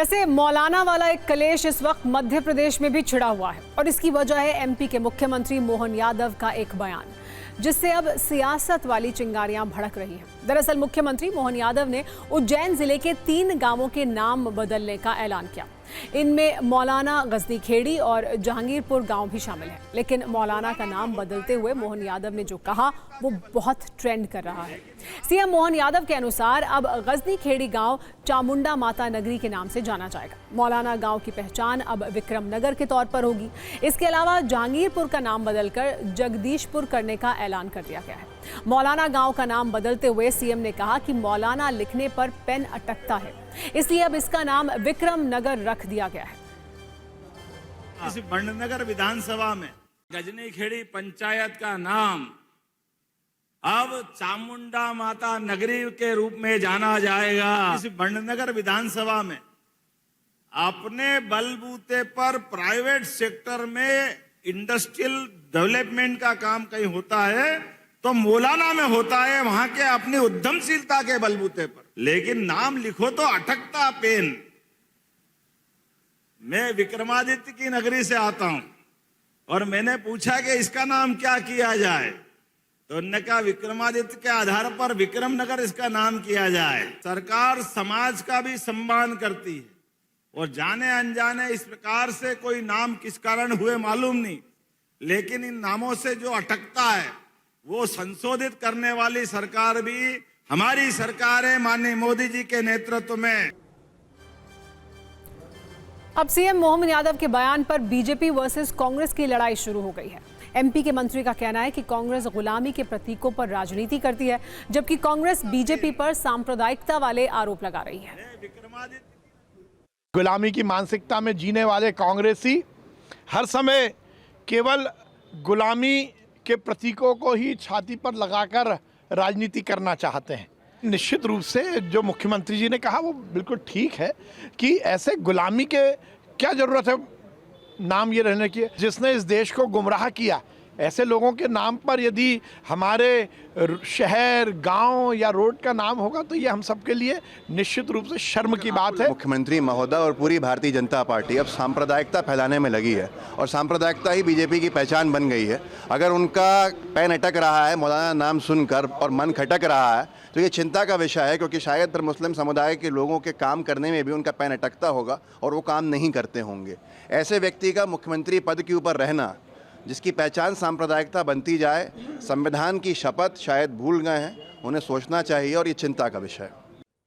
वैसे मौलाना वाला एक कलेश इस वक्त मध्य प्रदेश में भी छिड़ा हुआ है और इसकी वजह है एमपी के मुख्यमंत्री मोहन यादव का एक बयान, जिससे अब सियासत वाली चिंगारियां भड़क रही हैं। दरअसल मुख्यमंत्री मोहन यादव ने उज्जैन जिले के 3 गांवों के नाम बदलने का ऐलान किया। इनमें मौलाना, गजनी खेड़ी और जहांगीरपुर गांव भी शामिल है। लेकिन मौलाना का नाम बदलते हुए मोहन यादव ने जो कहा वो बहुत ट्रेंड कर रहा है। सीएम मोहन यादव के अनुसार अब गजनी खेड़ी गांव चामुंडा माता नगरी के नाम से जाना जाएगा। मौलाना गांव की पहचान अब विक्रम नगर के तौर पर होगी। इसके अलावा जहांगीरपुर का नाम बदलकर जगदीशपुर करने का ऐलान कर दिया गया है। मौलाना गांव का नाम बदलते हुए सीएम ने कहा कि मौलाना लिखने पर पेन अटकता है, इसलिए अब इसका नाम विक्रम नगर रख दिया गया है। इस बंडनगर विधानसभा में गजनी खेड़ी पंचायत का नाम अब चामुंडा माता नगरी के रूप में जाना जाएगा। इस बंडनगर विधानसभा में अपने बलबूते पर प्राइवेट सेक्टर में इंडस्ट्रियल डेवलपमेंट का काम कहीं होता है तो मौलाना में होता है, वहां के अपनी उद्यमशीलता के बलबूते पर। लेकिन नाम लिखो तो अटकता पेन। मैं विक्रमादित्य की नगरी से आता हूं और मैंने पूछा कि इसका नाम क्या किया जाए, तो उन्होंने कहा विक्रमादित्य के आधार पर विक्रम नगर इसका नाम किया जाए। सरकार समाज का भी सम्मान करती है और जाने अनजाने इस प्रकार से कोई नाम किस कारण हुए मालूम नहीं, लेकिन इन नामों से जो अटकता है वो संशोधित करने वाली सरकार भी हमारी सरकार है, माननीय मोदी जी के नेतृत्व में। अब सीएम मोहन यादव के बयान पर बीजेपी वर्सेस कांग्रेस की लड़ाई शुरू हो गई है। एमपी के मंत्री का कहना है कि कांग्रेस गुलामी के प्रतीकों पर राजनीति करती है, जबकि कांग्रेस बीजेपी पर सांप्रदायिकता वाले आरोप लगा रही है। गुलामी की मानसिकता में जीने वाले कांग्रेसी हर समय केवल गुलामी के प्रतीकों को ही छाती पर लगाकर राजनीति करना चाहते हैं। निश्चित रूप से जो मुख्यमंत्री जी ने कहा वो बिल्कुल ठीक है कि ऐसे गुलामी के क्या ज़रूरत है नाम ये रहने की, जिसने इस देश को गुमराह किया। ऐसे लोगों के नाम पर यदि हमारे शहर, गांव या रोड का नाम होगा तो ये हम सबके लिए निश्चित रूप से शर्म की बात है। मुख्यमंत्री महोदय और पूरी भारतीय जनता पार्टी अब सांप्रदायिकता फैलाने में लगी है और सांप्रदायिकता ही बीजेपी की पहचान बन गई है। अगर उनका पैन अटक रहा है मौलाना नाम सुनकर और मन खटक रहा है तो ये चिंता का विषय है, क्योंकि शायद फिर मुस्लिम समुदाय के लोगों के काम करने में भी उनका पैन अटकता होगा और वो काम नहीं करते होंगे। ऐसे व्यक्ति का मुख्यमंत्री पद के ऊपर रहना, जिसकी पहचान सांप्रदायिकता बनती जाए, संविधान की शपथ शायद भूल गए हैं, उन्हें सोचना चाहिए और ये चिंता का विषय है।